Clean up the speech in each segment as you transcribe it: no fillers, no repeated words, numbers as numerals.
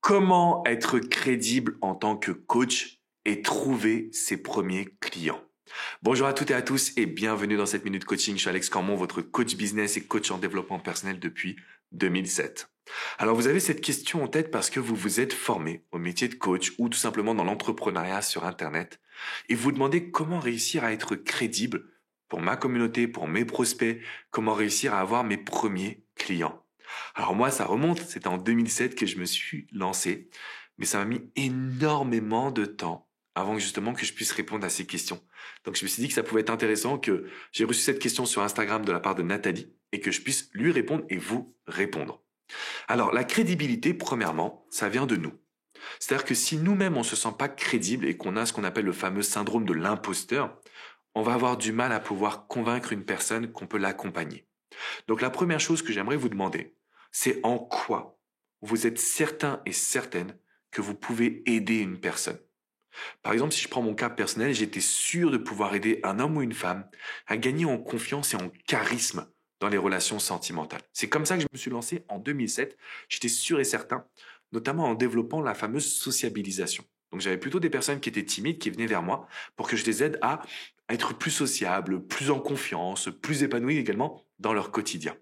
Comment être crédible en tant que coach et trouver ses premiers clients? Bonjour à toutes et à tous et bienvenue dans cette Minute Coaching. Je suis Alex Cormon, votre coach business et coach en développement personnel depuis 2007. Alors vous avez cette question en tête parce que vous vous êtes formé au métier de coach ou tout simplement dans l'entrepreneuriat sur Internet et vous demandez comment réussir à être crédible pour ma communauté, pour mes prospects, comment réussir à avoir mes premiers clients. Alors moi, ça remonte, c'était en 2007 que je me suis lancé, mais ça m'a mis énormément de temps avant justement que je puisse répondre à ces questions. Donc je me suis dit que ça pouvait être intéressant que j'ai reçu cette question sur Instagram de la part de Nathalie et que je puisse lui répondre et vous répondre. Alors la crédibilité, premièrement, ça vient de nous. C'est-à-dire que si nous-mêmes on se sent pas crédible et qu'on a ce qu'on appelle le fameux syndrome de l'imposteur, on va avoir du mal à pouvoir convaincre une personne qu'on peut l'accompagner. Donc la première chose que j'aimerais vous demander, c'est en quoi vous êtes certain et certaine que vous pouvez aider une personne. Par exemple, si je prends mon cas personnel, j'étais sûr de pouvoir aider un homme ou une femme à gagner en confiance et en charisme dans les relations sentimentales. C'est comme ça que je me suis lancé en 2007. J'étais sûr et certain, notamment en développant la fameuse sociabilisation. Donc j'avais plutôt des personnes qui étaient timides, qui venaient vers moi pour que je les aide à être plus sociables, plus en confiance, plus épanouis également dans leur quotidien.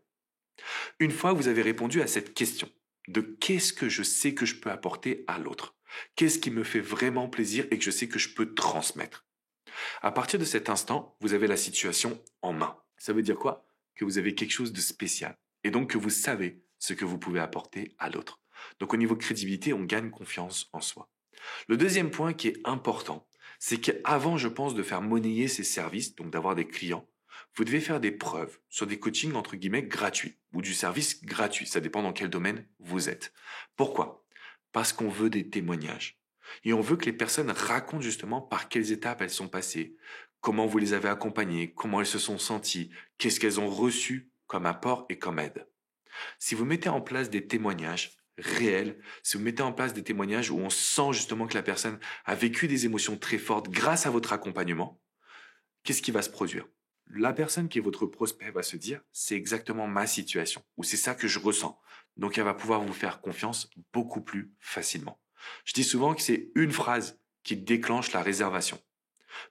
Une fois que vous avez répondu à cette question de qu'est-ce que je sais que je peux apporter à l'autre, qu'est-ce qui me fait vraiment plaisir et que je sais que je peux transmettre. À partir de cet instant, vous avez la situation en main. Ça veut dire quoi? Que vous avez quelque chose de spécial et donc que vous savez ce que vous pouvez apporter à l'autre. Donc au niveau crédibilité, on gagne confiance en soi. Le deuxième point qui est important, c'est qu'avant, je pense, de faire monnayer ces services, donc d'avoir des clients, vous devez faire des preuves sur des coachings entre guillemets gratuits ou du service gratuit. Ça dépend dans quel domaine vous êtes. Pourquoi? Parce qu'on veut des témoignages. Et on veut que les personnes racontent justement par quelles étapes elles sont passées, comment vous les avez accompagnées, comment elles se sont senties, qu'est-ce qu'elles ont reçu comme apport et comme aide. Si vous mettez en place des témoignages réels, si vous mettez en place des témoignages où on sent justement que la personne a vécu des émotions très fortes grâce à votre accompagnement, qu'est-ce qui va se produire? La personne qui est votre prospect va se dire, c'est exactement ma situation, ou c'est ça que je ressens. Donc elle va pouvoir vous faire confiance beaucoup plus facilement. Je dis souvent que c'est une phrase qui déclenche la réservation.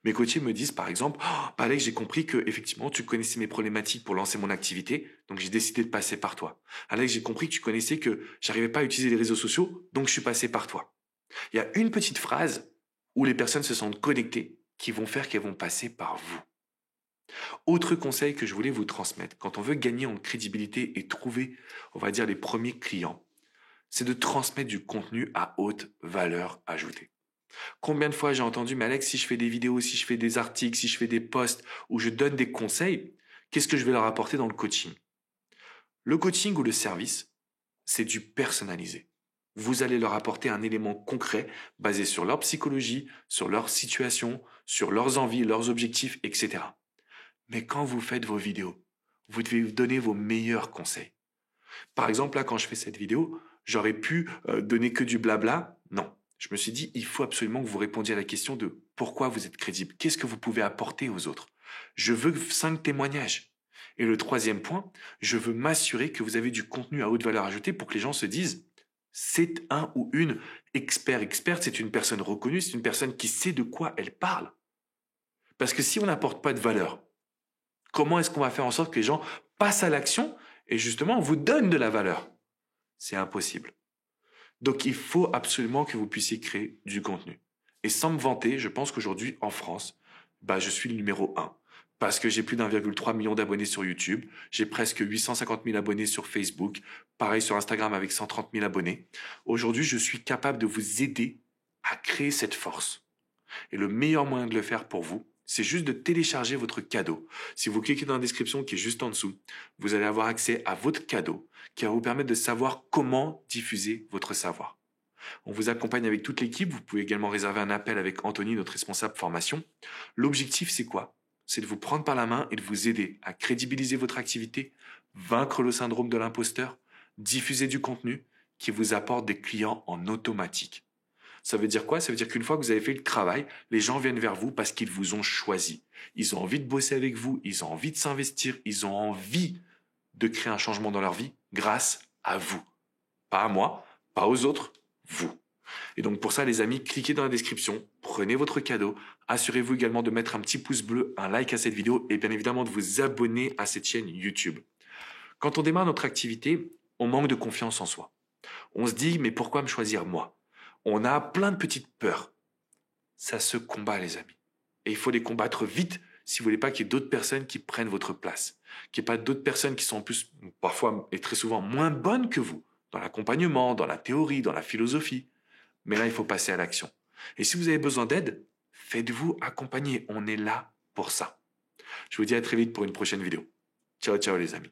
Mes coachés me disent par exemple, Alex, j'ai compris que effectivement tu connaissais mes problématiques pour lancer mon activité, donc j'ai décidé de passer par toi. Alex, j'ai compris que tu connaissais que j'arrivais pas à utiliser les réseaux sociaux, donc je suis passé par toi. Il y a une petite phrase où les personnes se sentent connectées qui vont faire qu'elles vont passer par vous. Autre conseil que je voulais vous transmettre, quand on veut gagner en crédibilité et trouver, on va dire, les premiers clients, c'est de transmettre du contenu à haute valeur ajoutée. Combien de fois j'ai entendu, mais Alex, si je fais des vidéos, si je fais des articles, si je fais des posts où je donne des conseils, qu'est-ce que je vais leur apporter dans le coaching? Le coaching ou le service, c'est du personnalisé. Vous allez leur apporter un élément concret basé sur leur psychologie, sur leur situation, sur leurs envies, leurs objectifs, etc. Mais quand vous faites vos vidéos, vous devez vous donner vos meilleurs conseils. Par exemple, là, quand je fais cette vidéo, j'aurais pu donner que du blabla. Non. Je me suis dit, il faut absolument que vous répondiez à la question de pourquoi vous êtes crédible. Qu'est-ce que vous pouvez apporter aux autres? Je veux 5 témoignages. Et le troisième point, je veux m'assurer que vous avez du contenu à haute valeur ajoutée pour que les gens se disent, c'est un ou une experte, c'est une personne reconnue, c'est une personne qui sait de quoi elle parle. Parce que si on n'apporte pas de valeur, comment est-ce qu'on va faire en sorte que les gens passent à l'action et justement vous donnent de la valeur? C'est impossible. Donc il faut absolument que vous puissiez créer du contenu. Et sans me vanter, je pense qu'aujourd'hui en France, je suis le numéro 1. Parce que j'ai plus d'1,3 million d'abonnés sur YouTube, j'ai presque 850 000 abonnés sur Facebook, pareil sur Instagram avec 130 000 abonnés. Aujourd'hui, je suis capable de vous aider à créer cette force. Et le meilleur moyen de le faire pour vous, c'est juste de télécharger votre cadeau. Si vous cliquez dans la description qui est juste en dessous, vous allez avoir accès à votre cadeau qui va vous permettre de savoir comment diffuser votre savoir. On vous accompagne avec toute l'équipe. Vous pouvez également réserver un appel avec Anthony, notre responsable formation. L'objectif, c'est quoi? C'est de vous prendre par la main et de vous aider à crédibiliser votre activité, vaincre le syndrome de l'imposteur, diffuser du contenu qui vous apporte des clients en automatique. Ça veut dire quoi? Ça veut dire qu'une fois que vous avez fait le travail, les gens viennent vers vous parce qu'ils vous ont choisi. Ils ont envie de bosser avec vous, ils ont envie de s'investir, ils ont envie de créer un changement dans leur vie grâce à vous. Pas à moi, pas aux autres, vous. Et donc pour ça, les amis, cliquez dans la description, prenez votre cadeau, assurez-vous également de mettre un petit pouce bleu, un like à cette vidéo et bien évidemment de vous abonner à cette chaîne YouTube. Quand on démarre notre activité, on manque de confiance en soi. On se dit, mais pourquoi me choisir moi? On a plein de petites peurs. Ça se combat, les amis. Et il faut les combattre vite si vous voulez pas qu'il y ait d'autres personnes qui prennent votre place. Qu'il n'y ait pas d'autres personnes qui sont en plus, parfois et très souvent, moins bonnes que vous, dans l'accompagnement, dans la théorie, dans la philosophie. Mais là, il faut passer à l'action. Et si vous avez besoin d'aide, faites-vous accompagner. On est là pour ça. Je vous dis à très vite pour une prochaine vidéo. Ciao, ciao les amis.